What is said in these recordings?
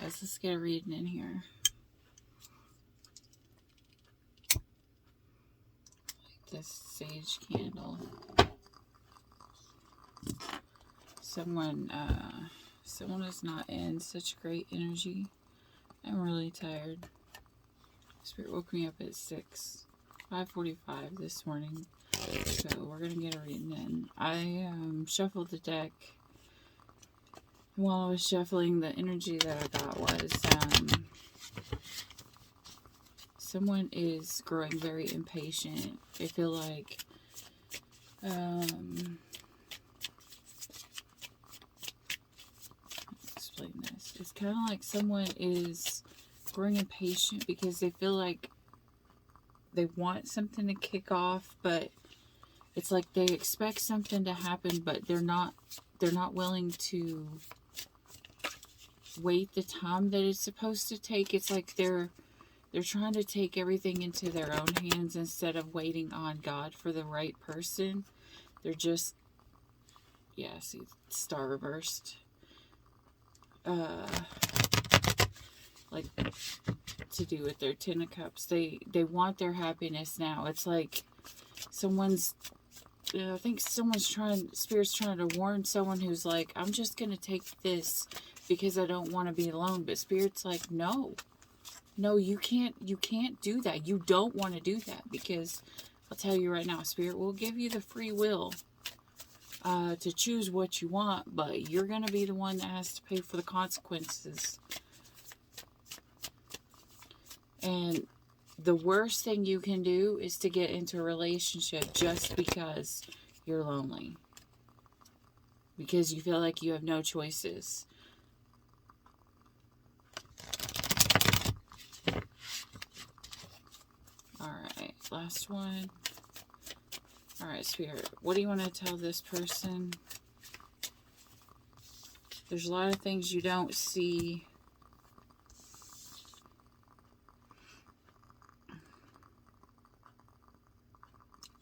guys, let's get a reading in here. This sage candle. Someone is not in such great energy. I'm really tired. Spirit woke me up at 5:45 this morning. So we're gonna get a reading in. I shuffled the deck. While I was shuffling, the energy that I got was someone is growing very impatient. I feel like explain this. It's kind of like someone is growing impatient because they feel like they want something to kick off, but it's like they expect something to happen, but they're not willing to wait the time that it's supposed to take. It's like they're trying to take everything into their own hands instead of waiting on God for the right person. They're just, yeah, see, star reversed. Like, to do with their Ten of Cups. They want their happiness now. It's like someone's, I think Spirit's trying to warn someone who's like, I'm just going to take this because I don't want to be alone. But Spirit's like, no, you can't do that. You don't want to do that, because I'll tell you right now, Spirit will give you the free will to choose what you want, but you're going to be the one that has to pay for the consequences. And the worst thing you can do is to get into a relationship just because you're lonely, because you feel like you have no choices. Alright, last one. Alright, Spirit, what do you want to tell this person? There's a lot of things you don't see.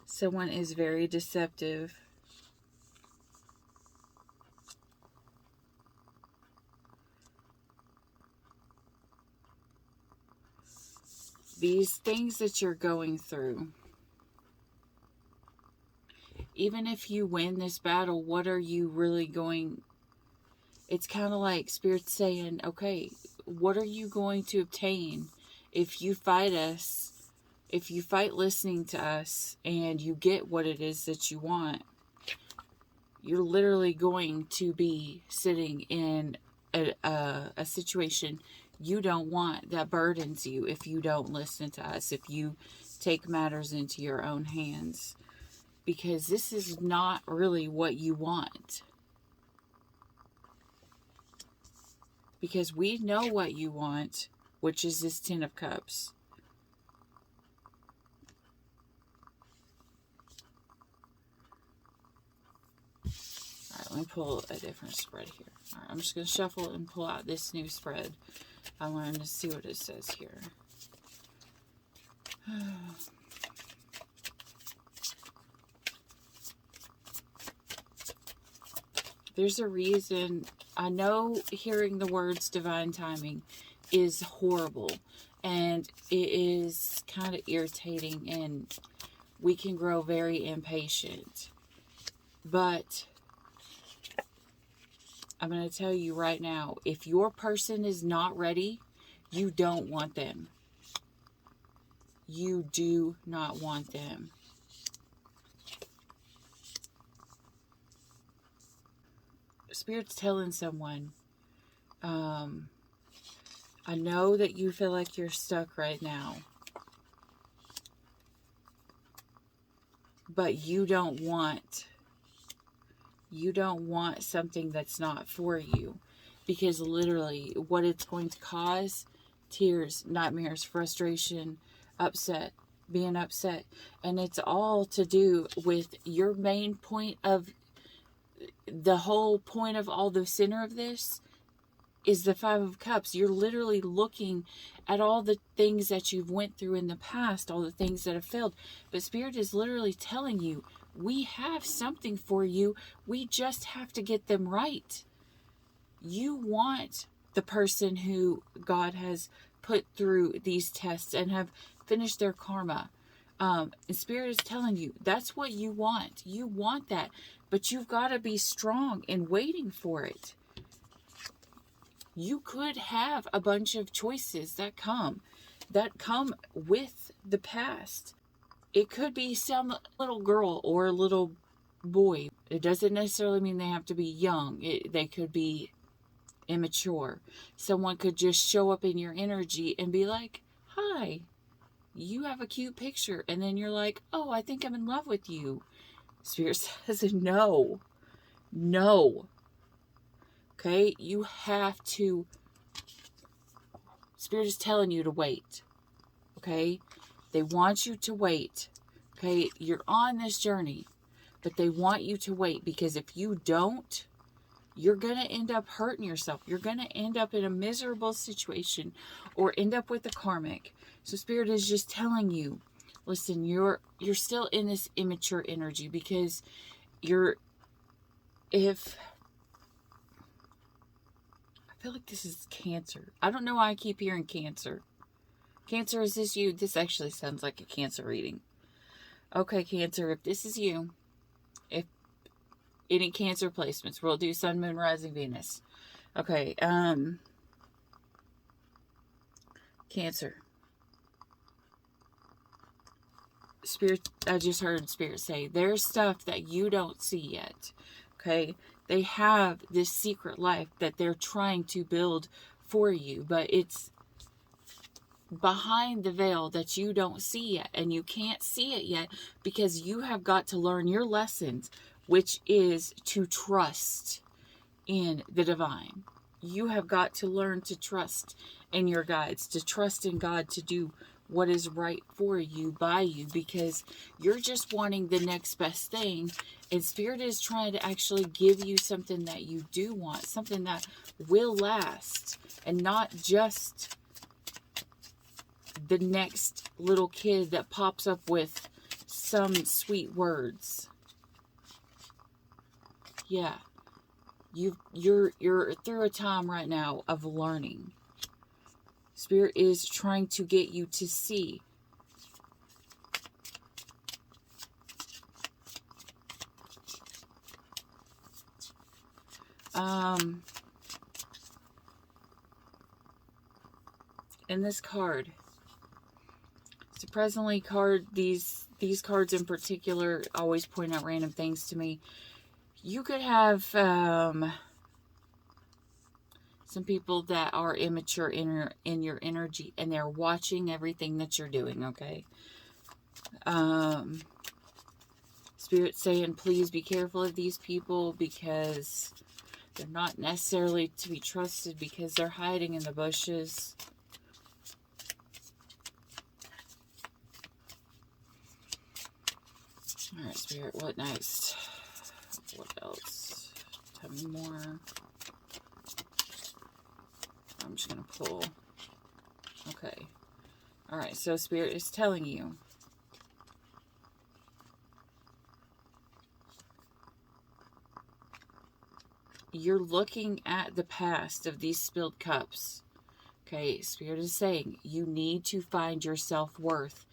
Someone is very deceptive. These things that you're going through, even if you win this battle, what are you really going... It's kind of like Spirit's saying, okay, what are you going to obtain if you fight us? If you fight listening to us and you get what it is that you want, you're literally going to be sitting in a situation you don't want, that burdens you if you don't listen to us, if you take matters into your own hands. Because this is not really what you want. Because we know what you want, which is this Ten of Cups. Alright, let me pull a different spread here. Alright, I'm just going to shuffle and pull out this new spread. I wanted to see what it says here. There's a reason. I know hearing the words divine timing is horrible, and it is kind of irritating, and we can grow very impatient. But I'm going to tell you right now, if your person is not ready, you don't want them. You do not want them. Spirit's telling someone, I know that you feel like you're stuck right now, but you don't want something that's not for you, because literally what it's going to cause, tears, nightmares, frustration, upset, being upset, and it's all to do with your main point of the whole point of all the center of this is the Five of Cups. You're literally looking at all the things that you've went through in the past, all the things that have failed. But Spirit is literally telling you, we have something for you. We just have to get them right. You want the person who God has put through these tests and have finished their karma. And Spirit is telling you that's what you want. You want that, but you've got to be strong in waiting for it. You could have a bunch of choices that come with the past. It could be some little girl or a little boy. It doesn't necessarily mean they have to be young. They could be immature. Someone could just show up in your energy and be like, hi, you have a cute picture. And then you're like, oh, I think I'm in love with you. Spirit says, no. Okay, you have to. Spirit is telling you to wait. Okay, they want you to wait. Okay, you're on this journey, but they want you to wait, because if you don't, you're going to end up hurting yourself. You're going to end up in a miserable situation or end up with a karmic. So Spirit is just telling you, listen, you're still in this immature energy, because if I feel like this is Cancer. I don't know why I keep hearing Cancer. Cancer, is this you? This actually sounds like a Cancer reading. Okay, Cancer, if this is you, if any Cancer placements, we'll do Sun, Moon, Rising, Venus. Okay, Cancer. Spirit, I just heard Spirit say, there's stuff that you don't see yet. Okay, they have this secret life that they're trying to build for you, but it's behind the veil that you don't see yet, and you can't see it yet because you have got to learn your lessons, which is to trust in the divine. You have got to learn to trust in your guides, to trust in God to do what is right for you, by you, because you're just wanting the next best thing, and Spirit is trying to actually give you something that you do want, something that will last, and not just the next little kid that pops up with some sweet words. Yeah, you're through a time right now of learning. Spirit is trying to get you to see. In this card, surprisingly, these cards in particular always point out random things to me. You could have some people that are immature in your energy, and they're watching everything that you're doing, okay? Spirit saying, please be careful of these people, because they're not necessarily to be trusted, because they're hiding in the bushes. Alright, Spirit, what next? What else? Tell me more. I'm just going to pull. Okay. Alright, so Spirit is telling you. You're looking at the past of these spilled cups. Okay, Spirit is saying you need to find your self-worth,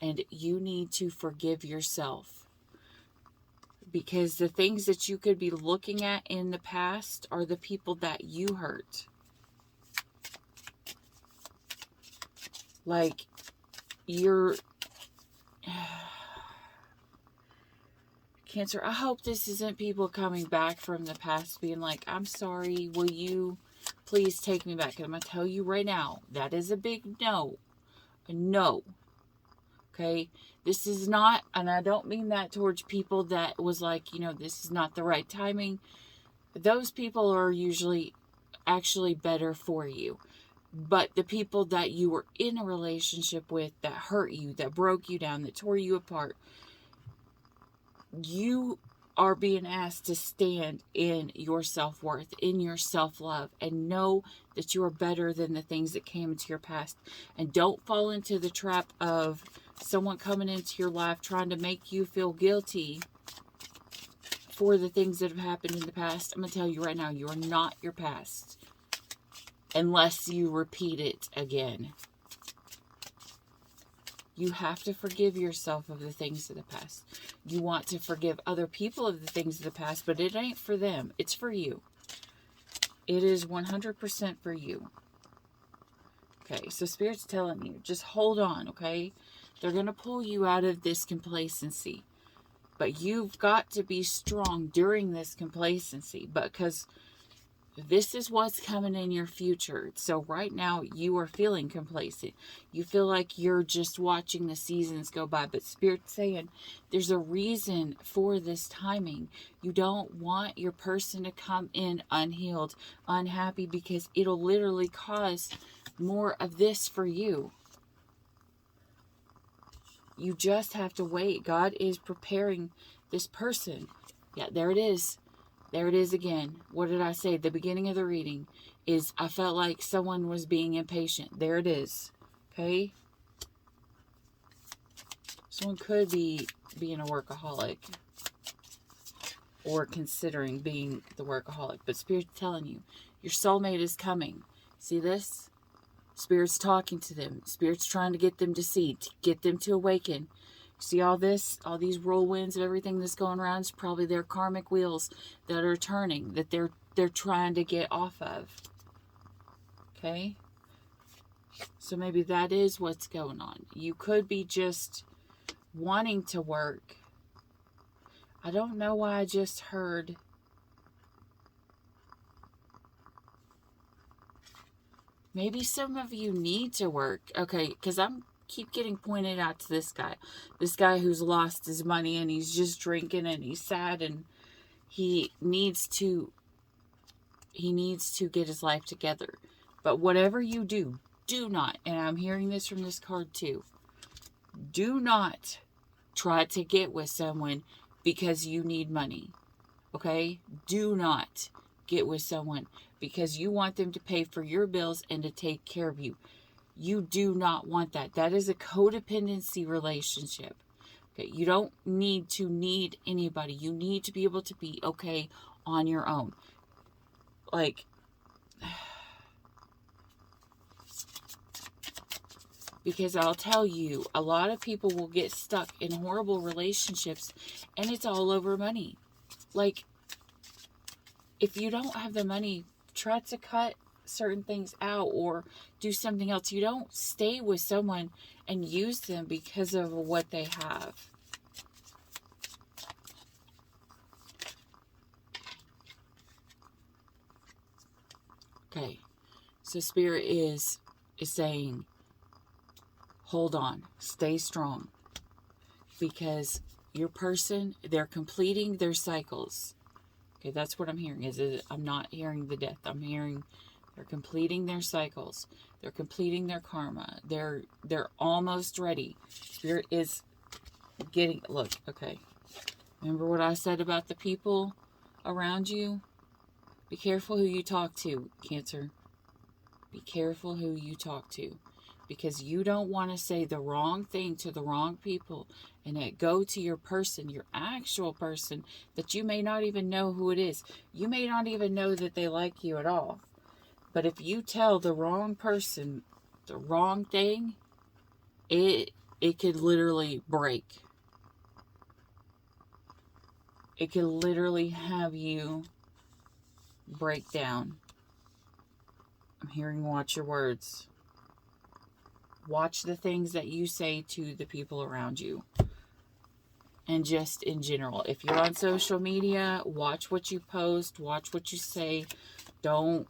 and you need to forgive yourself. Because the things that you could be looking at in the past are the people that you hurt. Like, Cancer, I hope this isn't people coming back from the past being like, I'm sorry, will you please take me back? And I'm going to tell you right now, that is a big no. A no. Okay? This is not, and I don't mean that towards people that was like, this is not the right timing. Those people are usually actually better for you. But the people that you were in a relationship with that hurt you, that broke you down, that tore you apart, you are being asked to stand in your self-worth, in your self-love, and know that you are better than the things that came into your past. And don't fall into the trap of someone coming into your life trying to make you feel guilty for the things that have happened in the past. I'm going to tell you right now, you are not your past. unless you repeat it again. You have to forgive yourself of the things of the past. You want to forgive other people of the things of the past, but it ain't for them. It's for you. It is 100% for you. Okay, so Spirit's telling you, just hold on, okay? They're going to pull you out of this complacency. But you've got to be strong during this complacency, because this is what's coming in your future. So right now you are feeling complacent. You feel like you're just watching the seasons go by. But Spirit's saying there's a reason for this timing. You don't want your person to come in unhealed, unhappy, because it'll literally cause more of this for you. You just have to wait. God is preparing this person. Yeah, there it is. There it is again. What did I say? The beginning of the reading is I felt like someone was being impatient. There it is. Okay? Someone could be being a workaholic or considering being the workaholic. But Spirit's telling you, your soulmate is coming. See this? Spirit's talking to them. Spirit's trying to get them to see, to get them to awaken. See all this, all these whirlwinds of everything that's going around is probably their karmic wheels that are turning, that they're trying to get off of. Okay? So maybe that is what's going on. You could be just wanting to work. I don't know why I just heard. Maybe some of you need to work. Okay, because I'm keep getting pointed out to this guy who's lost his money and he's just drinking and he's sad and he needs to get his life together. But whatever you do not, and I'm hearing this from this card too, do not try to get with someone because you need money. Okay? Do not get with someone because you want them to pay for your bills and to take care of you. You do not want that. That is a codependency relationship. Okay, you don't need to need anybody. You need to be able to be okay on your own. Like, because I'll tell you, a lot of people will get stuck in horrible relationships and it's all over money. Like, if you don't have the money, try to cut certain things out or do something else. You don't stay with someone and use them because of what they have. Okay, so Spirit is saying, hold on, stay strong, because your person, they're completing their cycles. Okay, that's what I'm hearing. I'm not hearing the death. I'm hearing they're completing their cycles. They're completing their karma. They're almost ready. Spirit is getting, look, okay. Remember what I said about the people around you? Be careful who you talk to, Cancer. Be careful who you talk to. Because you don't want to say the wrong thing to the wrong people and it go to your person, your actual person, that you may not even know who it is. You may not even know that they like you at all. But if you tell the wrong person the wrong thing, it could literally break. It could literally have you break down. I'm hearing watch your words. Watch the things that you say to the people around you. And just in general. If you're on social media, watch what you post. Watch what you say. Don't.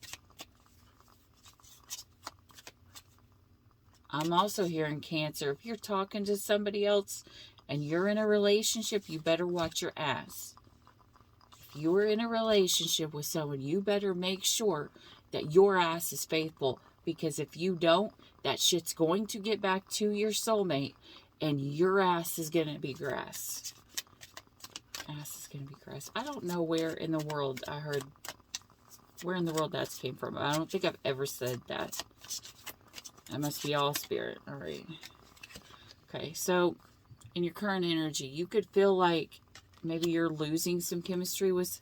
I'm also hearing Cancer. If you're talking to somebody else and you're in a relationship, you better watch your ass. If you're in a relationship with someone, you better make sure that your ass is faithful. Because if you don't, that shit's going to get back to your soulmate and your ass is going to be grass. Ass is going to be grass. I don't know where in the world I heard, where in the world that came from. I don't think I've ever said that. That must be all Spirit. All right. Okay, so in your current energy, you could feel like maybe you're losing some chemistry with,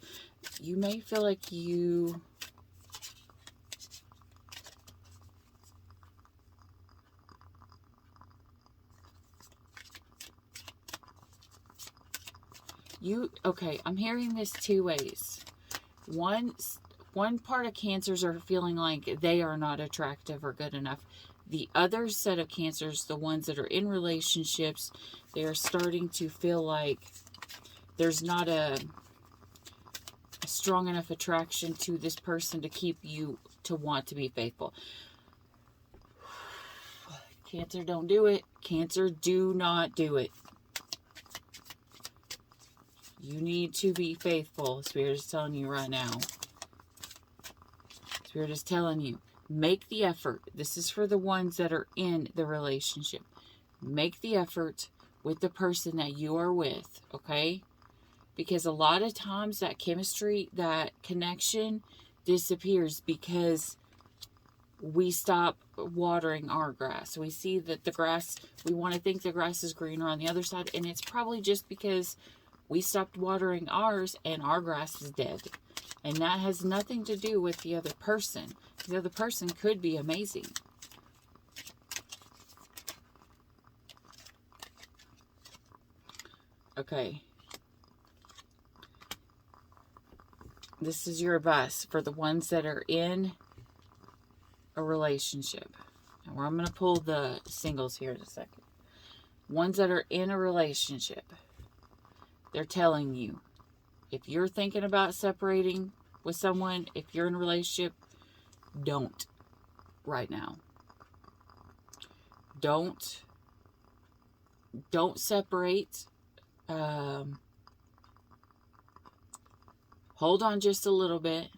you may feel like you Okay, I'm hearing this two ways. One part of cancers are feeling like they are not attractive or good enough. The other set of cancers, the ones that are in relationships, they are starting to feel like there's not a strong enough attraction to this person to keep you to want to be faithful. Cancer, don't do it. Cancer, do not do it. You need to be faithful. Spirit is telling you right now. Spirit is telling you, make the effort. This is for the ones that are in the relationship. Make the effort with the person that you are with, okay? Because a lot of times that chemistry, that connection disappears because we stop watering our grass. We see that the grass, we want to think the grass is greener on the other side, and it's probably just because we stopped watering ours and our grass is dead. And that has nothing to do with the other person. The other person could be amazing. Okay. This is your advice for the ones that are in a relationship. And I'm going to pull the singles here in a second. Ones that are in a relationship. They're telling you, if you're thinking about separating with someone, if you're in a relationship, don't right now. Don't separate. Hold on just a little bit.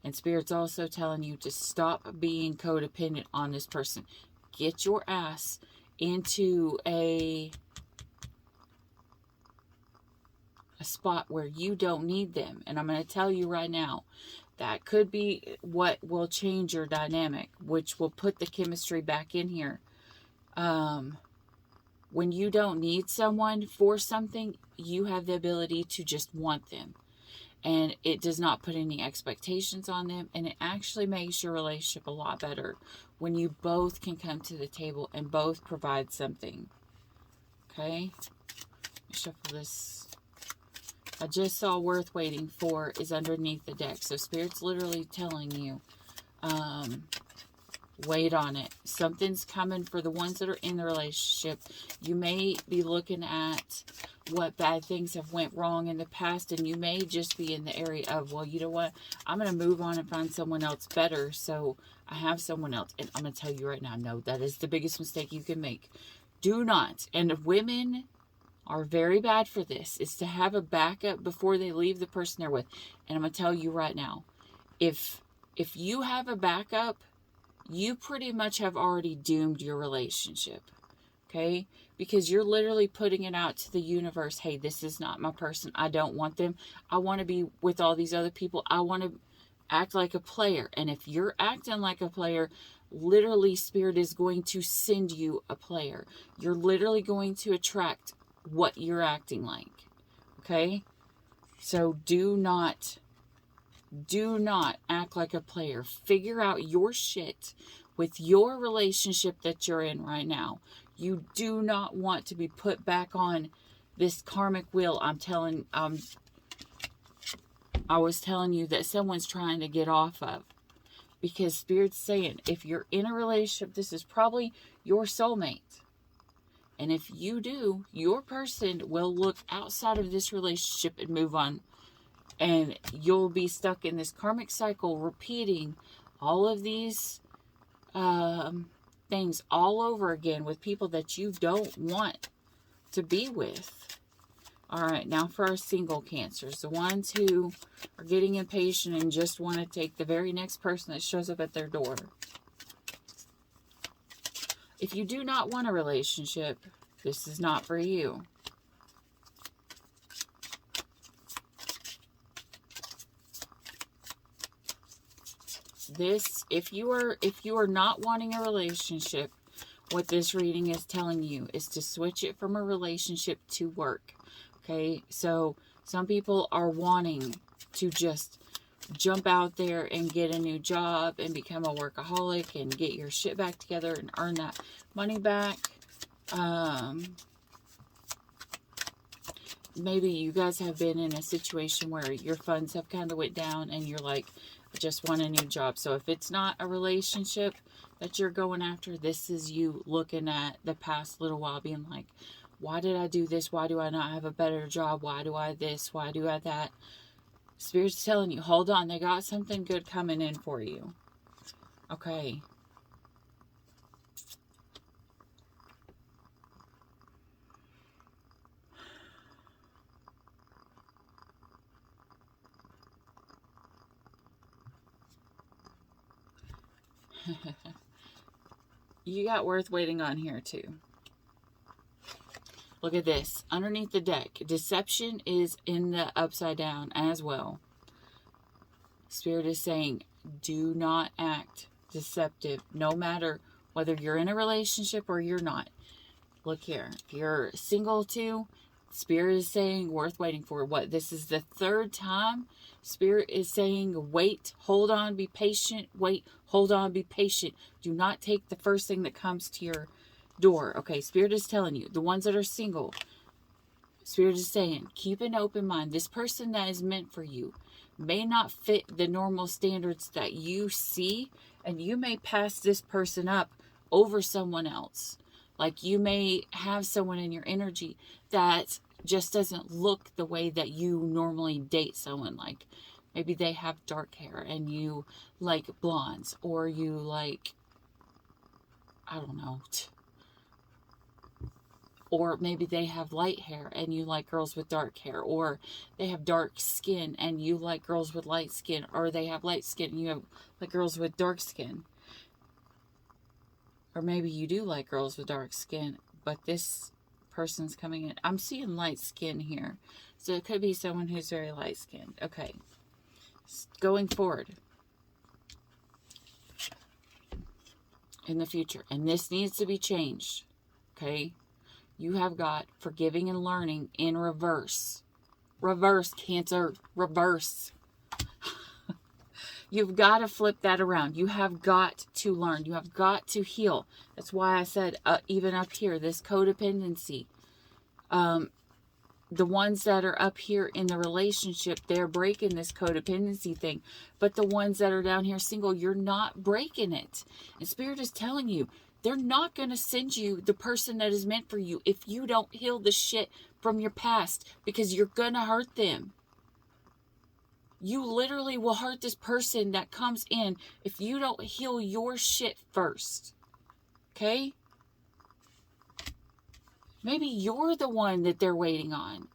And Spirit's also telling you to stop being codependent on this person. Get your ass into a spot where you don't need them. And I'm going to tell you right now, that could be what will change your dynamic, which will put the chemistry back in here. When you don't need someone for something, you have the ability to just want them. And it does not put any expectations on them. And it actually makes your relationship a lot better when you both can come to the table and both provide something. Okay? Shuffle this. I just saw worth waiting for is underneath the deck. So Spirit's literally telling you, wait on it. Something's coming for the ones that are in the relationship. You may be looking at what bad things have went wrong in the past, and you may just be in the area of, well, you know what? I'm going to move on and find someone else better, so I have someone else. And I'm going to tell you right now, no, that is the biggest mistake you can make. Do not. And women are very bad for this, is to have a backup before they leave the person they're with. And I'm going to tell you right now, if you have a backup, you pretty much have already doomed your relationship. Okay? Because you're literally putting it out to the universe, hey, this is not my person. I don't want them. I want to be with all these other people. I want to act like a player. And if you're acting like a player, literally Spirit is going to send you a player. You're literally going to attract what you're acting like. Okay? So do not act like a player. Figure out your shit with your relationship that you're in right now. You do not want to be put back on this karmic wheel. I was telling you that someone's trying to get off of. Because Spirit's saying, if you're in a relationship, this is probably your soulmate. And if you do, your person will look outside of this relationship and move on. And you'll be stuck in this karmic cycle, repeating all of these things all over again with people that you don't want to be with. All right, now for our single cancers, the ones who are getting impatient and just want to take the very next person that shows up at their door. If you do not want a relationship, this is not for you. This, if you are not wanting a relationship, what this reading is telling you is to switch it from a relationship to work. Okay, so some people are wanting to just jump out there and get a new job and become a workaholic and get your shit back together and earn that money back. maybe you guys have been in a situation where your funds have kind of went down and you're like, I just want a new job. So if it's not a relationship that you're going after, this is you looking at the past little while being like, why did I do this? Why do I not have a better job? Why do I this? Why do I that? Spirit's telling you, hold on. They got something good coming in for you. Okay. You got worth waiting on here too. Look at this. Underneath the deck, deception is in the upside down as well. Spirit is saying, do not act deceptive, no matter whether you're in a relationship or you're not. Look here. If you're single too, Spirit is saying, worth waiting for. What? This is the third time Spirit is saying, wait, hold on, be patient, wait, hold on, be patient. Do not take the first thing that comes to your door. Okay, Spirit is telling you, the ones that are single, Spirit is saying, keep an open mind. This person that is meant for you may not fit the normal standards that you see, and you may pass this person up over someone else. Like you may have someone in your energy that just doesn't look the way that you normally date someone. Like maybe they have dark hair and you like blondes, or you like, I don't know, or maybe they have light hair and you like girls with dark hair, or they have dark skin and you like girls with light skin, or they have light skin and you have like girls with dark skin. Or maybe you do like girls with dark skin, but this person's coming in. I'm seeing light skin here. So it could be someone who's very light skinned. Okay. Going forward in the future. And this needs to be changed. Okay. You have got forgiving and learning in reverse. Reverse, Cancer. Reverse. You've got to flip that around. You have got to learn. You have got to heal. That's why I said, even up here, this codependency. The ones that are up here in the relationship, they're breaking this codependency thing. But the ones that are down here single, you're not breaking it. And Spirit is telling you, they're not going to send you the person that is meant for you if you don't heal the shit from your past, because you're going to hurt them. You literally will hurt this person that comes in if you don't heal your shit first. Okay? Maybe you're the one that they're waiting on.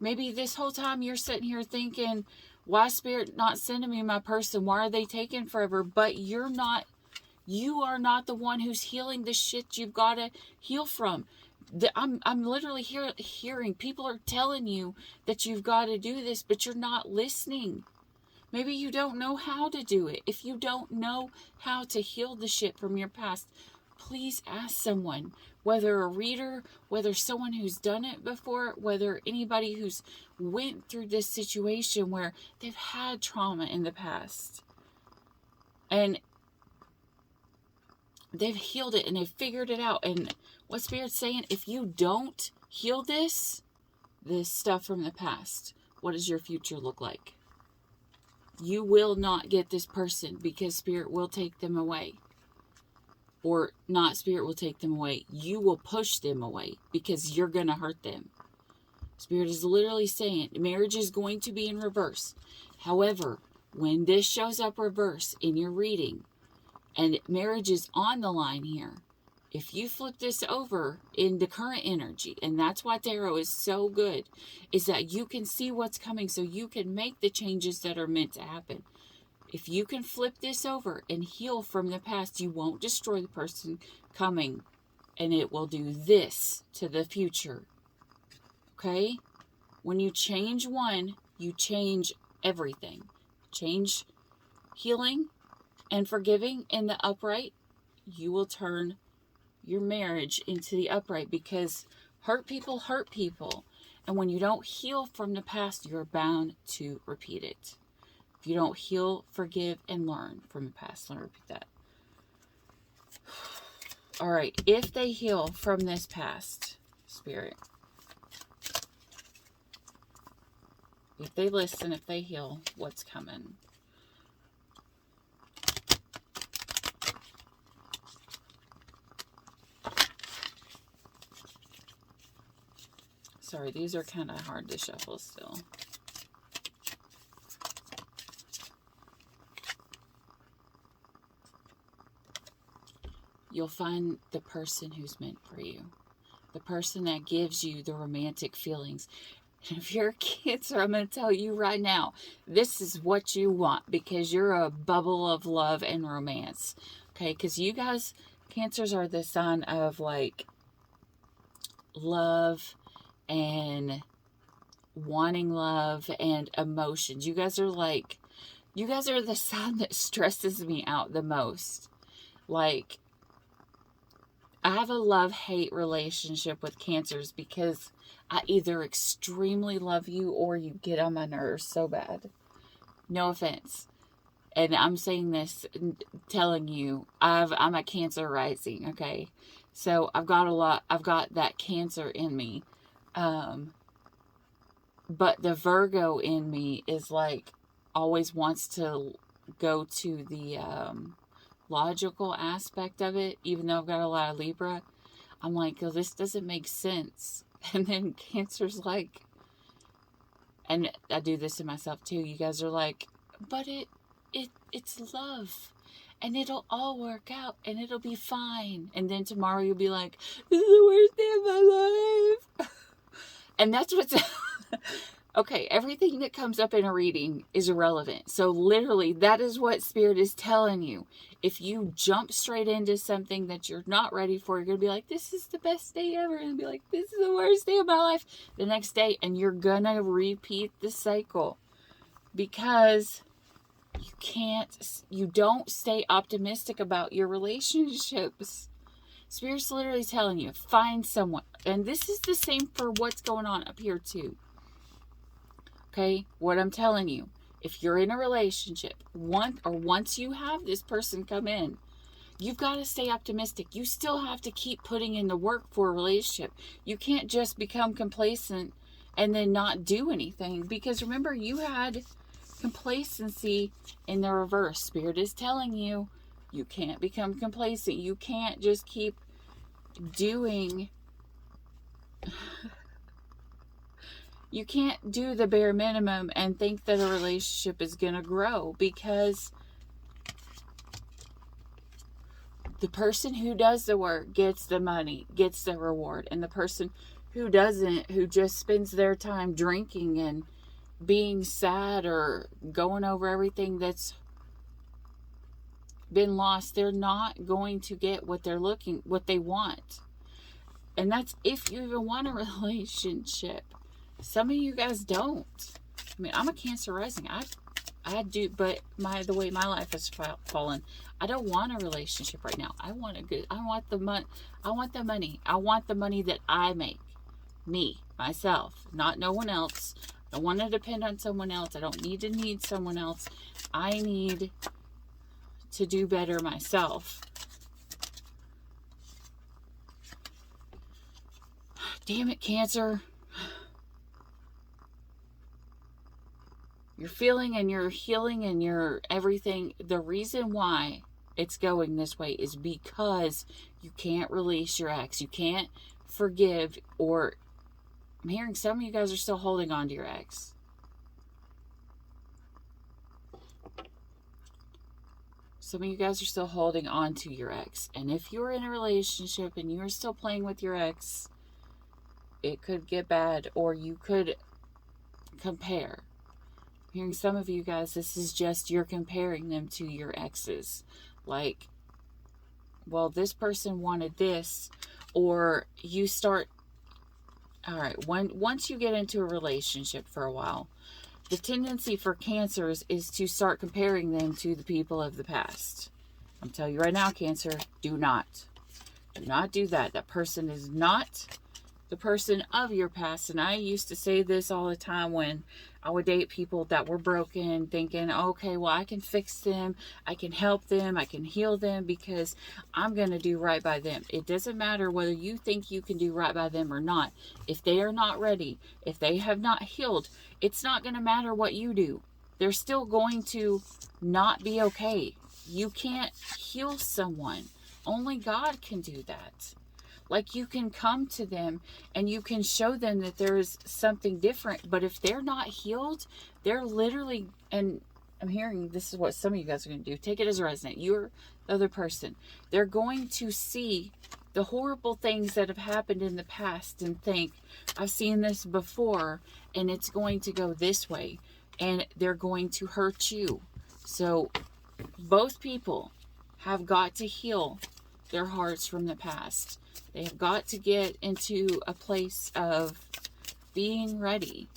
Maybe this whole time you're sitting here thinking, why Spirit not sending me my person? Why are they taking forever? But you're not. You are not the one who's healing the shit you've got to heal from. I'm literally hearing people are telling you that you've got to do this, but you're not listening. Maybe you don't know how to do it. If you don't know how to heal the shit from your past, please ask someone, whether a reader, whether someone who's done it before, whether anybody who's went through this situation where they've had trauma in the past. And they've healed it and they've figured it out. And what Spirit's saying, if you don't heal this stuff from the past, what does your future look like? You will not get this person, because Spirit will take them away. Or not, Spirit will take them away. You will push them away because you're going to hurt them. Spirit is literally saying marriage is going to be in reverse. However, when this shows up reverse in your reading, and marriage is on the line here, if you flip this over in the current energy, and that's why tarot is so good, is that you can see what's coming so you can make the changes that are meant to happen. If you can flip this over and heal from the past, you won't destroy the person coming, and it will do this to the future. Okay? When you change one, you change everything. Change healing and forgiving in the upright, you will turn your marriage into the upright, because hurt people hurt people. And when you don't heal from the past, you're bound to repeat it. If you don't heal, forgive, and learn from the past, let me repeat that. All right, if they heal from this past, Spirit, If they listen, if they heal, what's coming? Sorry, these are kind of hard to shuffle still. You'll find the person who's meant for you. The person that gives you the romantic feelings. And if you're a Cancer, I'm going to tell you right now, this is what you want, because you're a bubble of love and romance. Okay, because you guys, Cancers, are the sign of like love and wanting love and emotions. You guys are the sign that stresses me out the most. Like, I have a love-hate relationship with Cancers because I either extremely love you or you get on my nerves so bad. No offense. And I'm saying this, telling you, I'm a Cancer rising, okay? So I've got that Cancer in me. But the Virgo in me is like, always wants to go to the logical aspect of it, even though I've got a lot of Libra. I'm like, oh, this doesn't make sense. And then Cancer's like, and I do this to myself too, you guys are like, but it's love, and it'll all work out, and it'll be fine. And then tomorrow you'll be like, this is the worst day of my life. And that's what's okay, everything that comes up in a reading is irrelevant. So literally, that is what Spirit is telling you. If you jump straight into something that you're not ready for, you're going to be like, this is the best day ever. And be like, this is the worst day of my life the next day. And you're going to repeat the cycle. Because you don't stay optimistic about your relationships. Spirit's literally telling you, find someone. And this is the same for what's going on up here too. Okay, what I'm telling you, if you're in a relationship, once you have this person come in, you've got to stay optimistic. You still have to keep putting in the work for a relationship. You can't just become complacent and then not do anything. Because remember, you had complacency in the reverse. Spirit is telling you, you can't become complacent. You can't just keep doing... You can't do the bare minimum and think that a relationship is going to grow, because the person who does the work gets the money, gets the reward. And the person who doesn't, who just spends their time drinking and being sad or going over everything that's been lost, they're not going to get what they want. And that's if you even want a relationship. Some of you guys don't. I mean, I'm a Cancer rising. I do, but the way my life has fallen, I don't want a relationship right now. I want the money. I want the money that I make. Me, myself, not no one else. I don't want to depend on someone else. I don't need someone else. I need to do better myself. Damn it, Cancer. You're feeling and you're healing and you're everything. The reason why it's going this way is because you can't release your ex. You can't forgive, or I'm hearing some of you guys are still holding on to your ex. Some of you guys are still holding on to your ex. And if you're in a relationship and you're still playing with your ex, it could get bad, or you could compare. Hearing some of you guys, this is just you're comparing them to your exes. Like, well, this person wanted this, or you start... All right, once you get into a relationship for a while, the tendency for Cancers is to start comparing them to the people of the past. I'm telling you right now, Cancer, do not do that. That person is not the person of your past. And I used to say this all the time when I would date people that were broken, thinking, okay, well, I can fix them, I can help them, I can heal them because I'm going to do right by them. It doesn't matter whether you think you can do right by them or not. If they are not ready, if they have not healed, it's not going to matter what you do. They're still going to not be okay. You can't heal someone. Only God can do that. Like, you can come to them and you can show them that there is something different. But if they're not healed, they're literally, and I'm hearing this is what some of you guys are going to do. Take it as a resonant. You're the other person. They're going to see the horrible things that have happened in the past and think, I've seen this before and it's going to go this way. And they're going to hurt you. So both people have got to heal their hearts from the past. They have got to get into a place of being ready.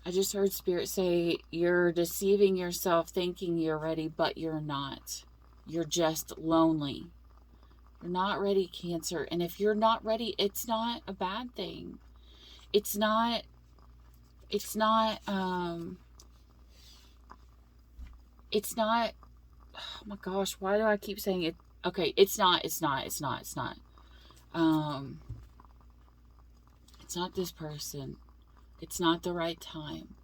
I just heard Spirit say, you're deceiving yourself thinking you're ready, but you're not. You're just lonely. You're not ready, Cancer. And if you're not ready, it's not a bad thing. It's not, oh my gosh, why do I keep saying it? Okay, it's not. It's not this person. It's not the right time.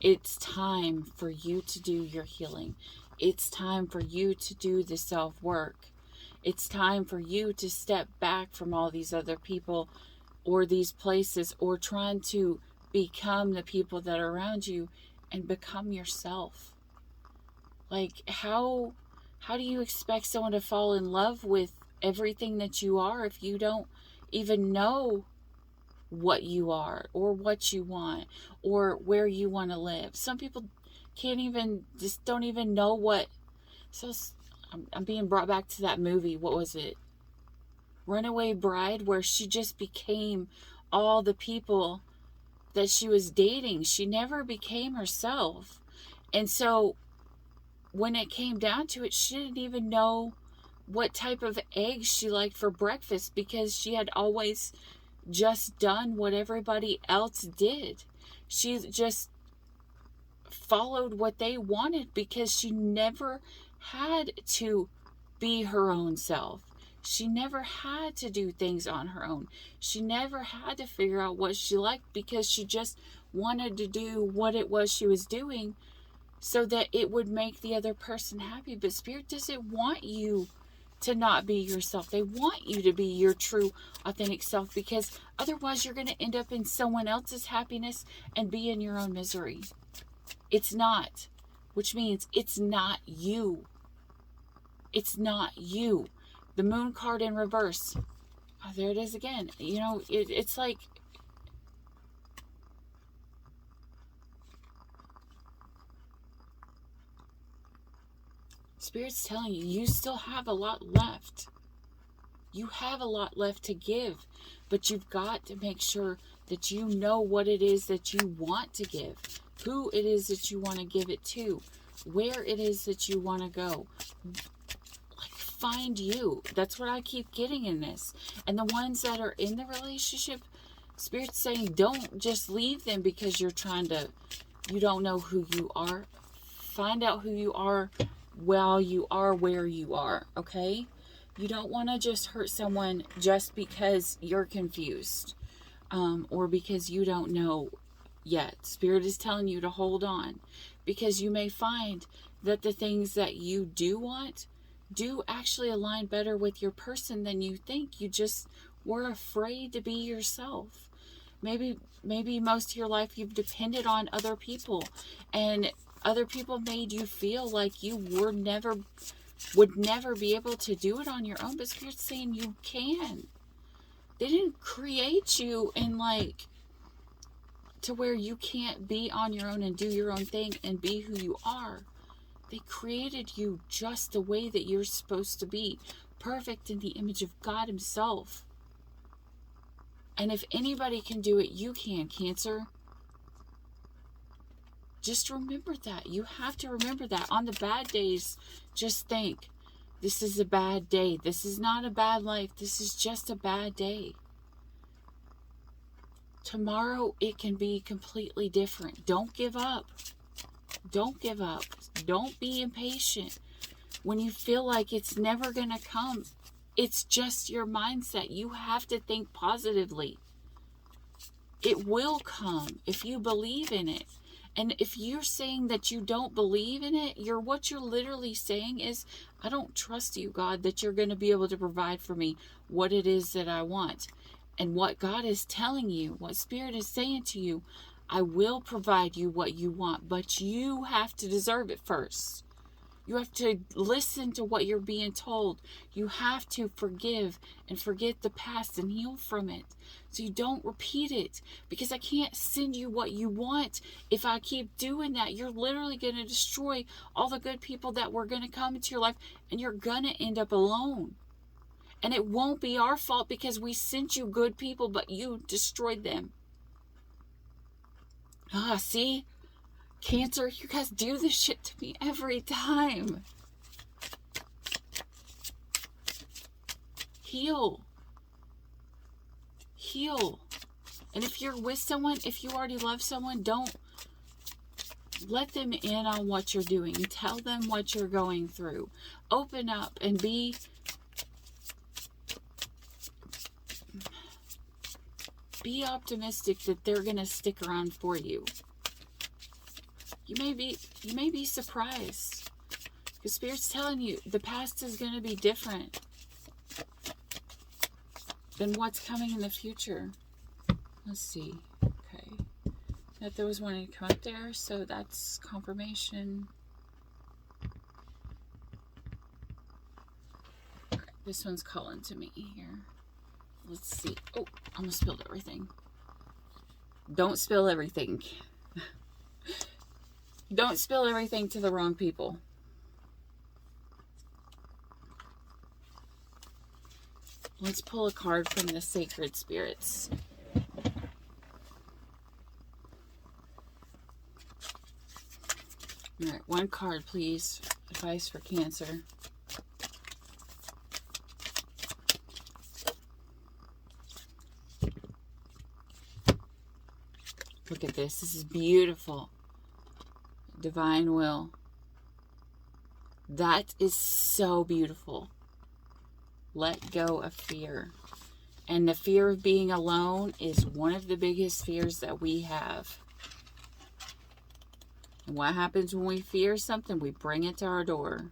It's time for you to do your healing. It's time for you to do the self-work. It's time for you to step back from all these other people or these places, or trying to become the people that are around you and become yourself. Like, how do you expect someone to fall in love with everything that you are if you don't even know what you are or what you want or where you want to live? Some people don't even know what. So I'm being brought back to that movie. What was it? Runaway Bride, where she just became all the people that she was dating. She never became herself. And so when it came down to it, she didn't even know what type of eggs she liked for breakfast because she had always just done what everybody else did. She just followed what they wanted because she never had to be her own self. She never had to do things on her own. She never had to figure out what she liked because she just wanted to do what it was she was doing so that it would make the other person happy. But Spirit doesn't want you to not be yourself. They want you to be your true, authentic self, because otherwise you're going to end up in someone else's happiness and be in your own misery. It's not, which means it's not you. It's not you. The Moon card in reverse. Oh, there it is again. You know, it's like, Spirit's telling you, you still have a lot left. You have a lot left to give, but you've got to make sure that you know what it is that you want to give, who it is that you want to give it to, where it is that you want to go. Like, find you. That's what I keep getting in this. And the ones that are in the relationship, Spirit's saying, don't just leave them because you don't know who you are. Find out who you are while you are where you are, okay? You don't want to just hurt someone just because you're confused, or because you don't know yet. Spirit is telling you to hold on, because you may find that the things that you do want do actually align better with your person than you think. You just were afraid to be yourself. Maybe most of your life you've depended on other people, and other people made you feel like you would never be able to do it on your own. But Spirit's saying you can. They didn't create you in like to where you can't be on your own and do your own thing and be who you are. They created you just the way that you're supposed to be, perfect in the image of God Himself. And if anybody can do it, you can, Cancer. Just remember that. You have to remember that. On the bad days, just think, this is a bad day. This is not a bad life. This is just a bad day. Tomorrow, it can be completely different. Don't give up. Don't give up. Don't be impatient. When you feel like it's never going to come, it's just your mindset. You have to think positively. It will come if you believe in it. And if you're saying that you don't believe in it, what you're literally saying is, I don't trust you, God, that you're going to be able to provide for me what it is that I want. And what God is telling you, what Spirit is saying to you, I will provide you what you want, but you have to deserve it first. You have to listen to what you're being told. You have to forgive and forget the past and heal from it, so you don't repeat it. Because I can't send you what you want if I keep doing that. You're literally going to destroy all the good people that were going to come into your life, and you're going to end up alone. And it won't be our fault because we sent you good people, but you destroyed them. See? Cancer, you guys do this shit to me every time. Heal. Heal. And if you're with someone, if you already love someone, don't let them in on what you're doing. Tell them what you're going through. Open up and be optimistic that they're going to stick around for you. You may be surprised, because Spirit's telling you the past is going to be different than what's coming in the future. Let's see. Okay. That there was wanting to come up there, so that's confirmation. Okay, this one's calling to me here. Let's see. Oh, I almost spilled everything. Don't spill everything. Don't spill everything to the wrong people. Let's pull a card from the Sacred Spirits. Alright, one card, please. Advice for Cancer. Look at this. This is beautiful. Divine will. That is so beautiful. Let go of fear. And the fear of being alone is one of the biggest fears that we have. And what happens when we fear something? We bring it to our door.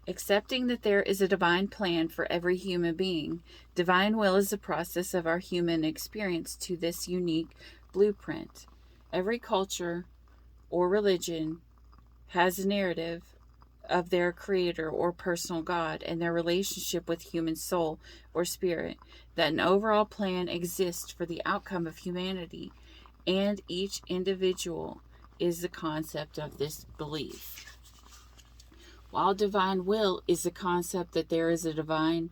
Accepting that there is a divine plan for every human being. Divine will is the process of our human experience to this unique blueprint. Every culture or religion has a narrative of their creator or personal God and their relationship with human soul or spirit, that an overall plan exists for the outcome of humanity, and each individual is the concept of this belief. While divine will is the concept that there is a divine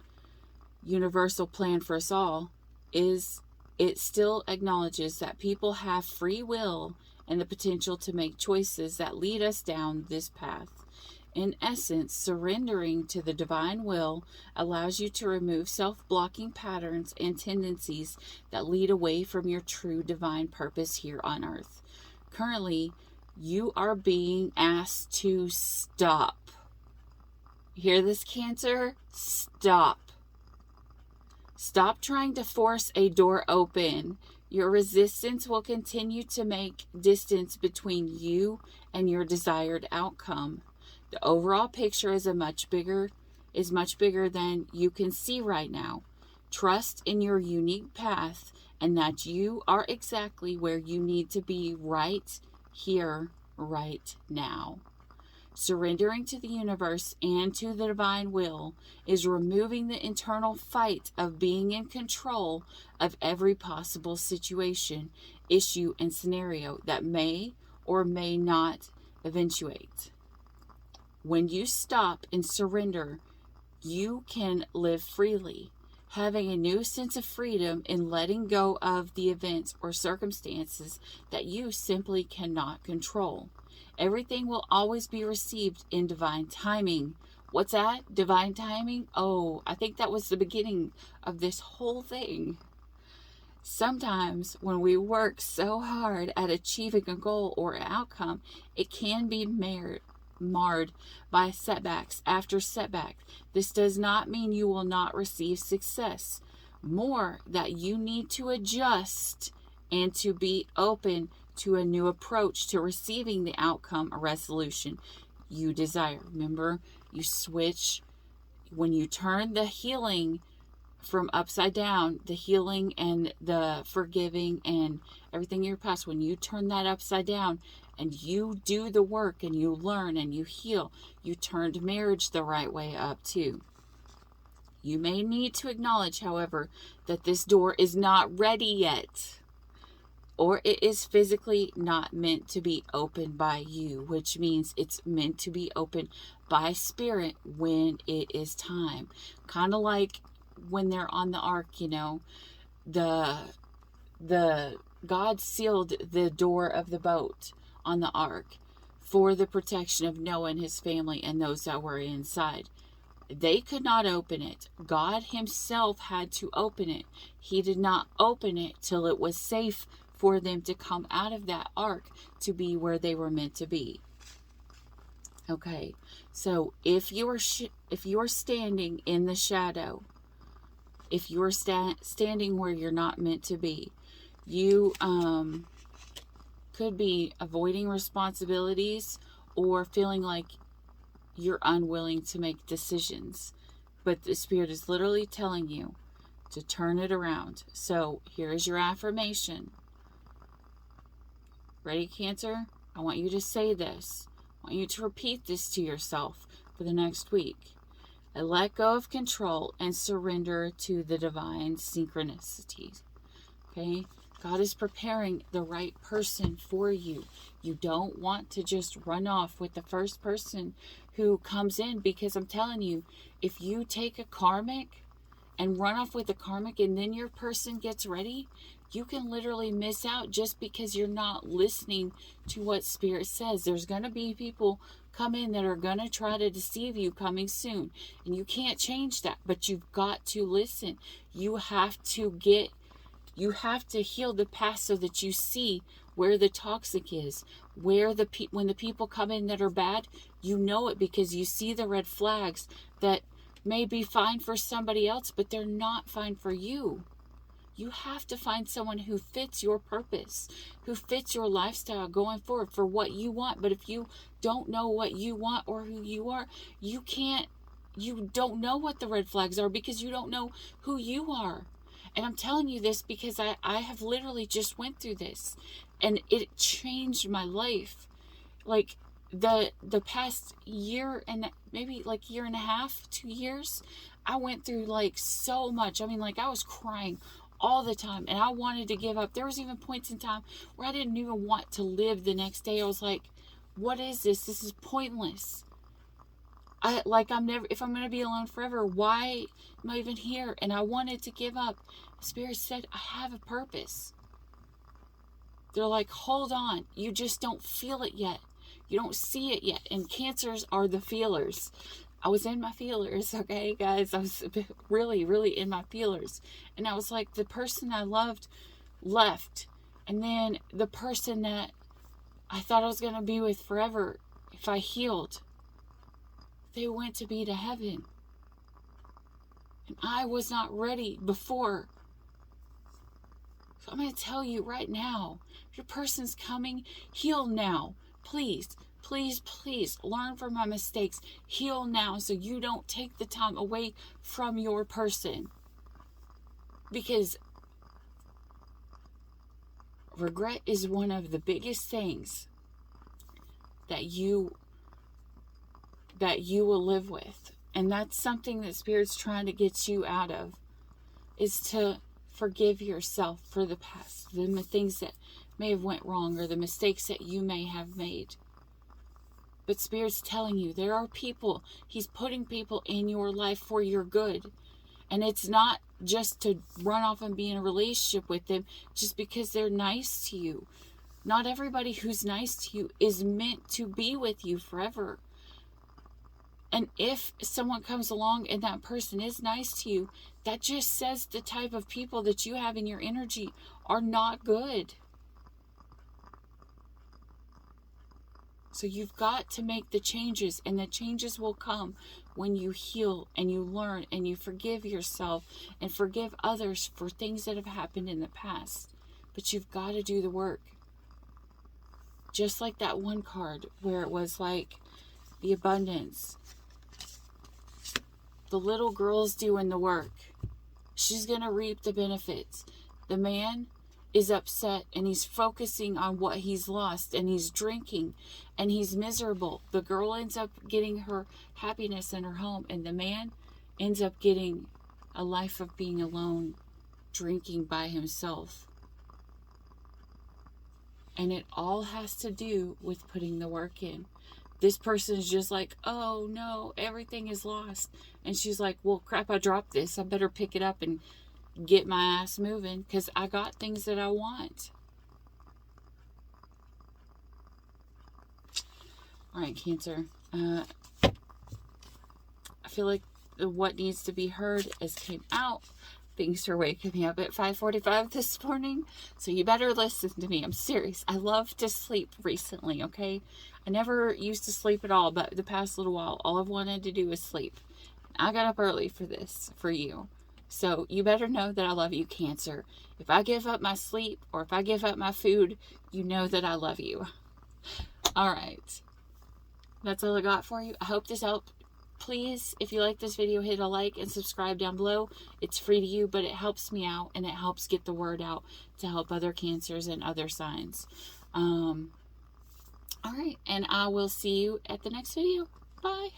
universal plan for us all, it still acknowledges that people have free will and the potential to make choices that lead us down this path. In essence, surrendering to the divine will allows you to remove self-blocking patterns and tendencies that lead away from your true divine purpose here on earth. Currently, you are being asked to stop. Hear this, Cancer? Stop. Stop trying to force a door open. Your resistance will continue to make distance between you and your desired outcome. The overall picture is much bigger than you can see right now. Trust in your unique path and that you are exactly where you need to be right here, right now. Surrendering to the universe and to the divine will is removing the internal fight of being in control of every possible situation, issue, and scenario that may or may not eventuate. When you stop and surrender, you can live freely, having a new sense of freedom in letting go of the events or circumstances that you simply cannot control. Everything will always be received in divine timing. What's that? Divine timing? Oh, I think that was the beginning of this whole thing. Sometimes when we work so hard at achieving a goal or outcome, it can be marred by setbacks after setback. This does not mean you will not receive success. More that you need to adjust and to be open to a new approach to receiving the outcome or resolution you desire. Remember, you switch when you turn the healing from upside down, the healing and the forgiving and everything in your past, when you turn that upside down and you do the work and you learn and you heal, you turned marriage the right way up too. You may need to acknowledge, however, that this door is not ready yet, or it is physically not meant to be opened by you, which means it's meant to be opened by spirit when it is time. Kind of like when they're on the ark, the God sealed the door of the boat on the ark for the protection of Noah and his family and those that were inside. They could not open it. God himself had to open it. He did not open it till it was safe for them to come out of that ark to be where they were meant to be. Okay, so if you are standing in the shadow, if you're standing where you're not meant to be, you could be avoiding responsibilities or feeling like you're unwilling to make decisions. But the Spirit is literally telling you to turn it around. So here is your affirmation. Ready, Cancer? I want you to say this. I want you to repeat this to yourself for the next week. I let go of control and surrender to the divine synchronicities. Okay? God is preparing the right person for you. You don't want to just run off with the first person who comes in, because I'm telling you, if you take a karmic and run off with a karmic and then your person gets ready, you can literally miss out just because you're not listening to what Spirit says. There's going to be people come in that are going to try to deceive you coming soon. And you can't change that, but you've got to listen. You have to heal the past so that you see where the toxic is, where when the people come in that are bad, you know it because you see the red flags that may be fine for somebody else, but they're not fine for you. You have to find someone who fits your purpose, who fits your lifestyle going forward for what you want. But if you don't know what you want or who you are, you don't know what the red flags are because you don't know who you are. And I'm telling you this because I have literally just went through this and it changed my life. Like the past year and maybe like year and a half, 2 years, I went through like so much. I mean, like I was crying all the time and I wanted to give up. There was even points in time where I didn't even want to live the next day. I was like, what is this? This is pointless. If I'm going to be alone forever, why am I even here? And I wanted to give up. Spirit said, I have a purpose. They're like, hold on. You just don't feel it yet. You don't see it yet. And Cancers are the feelers. I was in my feelers, okay, guys? I was really, really in my feelers. And I was like, the person I loved left. And then the person that I thought I was going to be with forever, if I healed, they went to be to heaven. And I was not ready before. So I'm going to tell you right now, if your person's coming, heal now. Please, please, please learn from my mistakes. Heal now so you don't take the time away from your person. Because regret is one of the biggest things that you will live with. And that's something that Spirit's trying to get you out of, is to forgive yourself for the past, the things that may have went wrong or the mistakes that you may have made. But Spirit's telling you there are people, He's putting people in your life for your good. And it's not just to run off and be in a relationship with them just because they're nice to you. Not everybody who's nice to you is meant to be with you forever. And if someone comes along and that person is nice to you, that just says the type of people that you have in your energy are not good. So you've got to make the changes, and the changes will come when you heal and you learn and you forgive yourself and forgive others for things that have happened in the past. But you've got to do the work. Just like that one card where it was like the abundance. The little girl's doing the work. She's going to reap the benefits. The man is upset and he's focusing on what he's lost, and he's drinking and he's miserable. The girl ends up getting her happiness in her home, and the man ends up getting a life of being alone, drinking by himself. And it all has to do with putting the work in. This person is just like, oh no, everything is lost. And she's like, well, crap, I dropped this. I better pick it up and get my ass moving, because I got things that I want. All right, Cancer. I feel like what needs to be heard has came out. Things are waking me up at 5:45 this morning, so you better listen to me. I'm serious. I love to sleep recently, okay? I never used to sleep at all, but the past little while, all I've wanted to do is sleep. I got up early for this, for you. So you better know that I love you, Cancer. If I give up my sleep or if I give up my food, you know that I love you. All right. That's all I got for you. I hope this helped. Please, if you like this video, hit a like and subscribe down below. It's free to you, but it helps me out and it helps get the word out to help other Cancers and other signs. All right, and I will see you at the next video. Bye.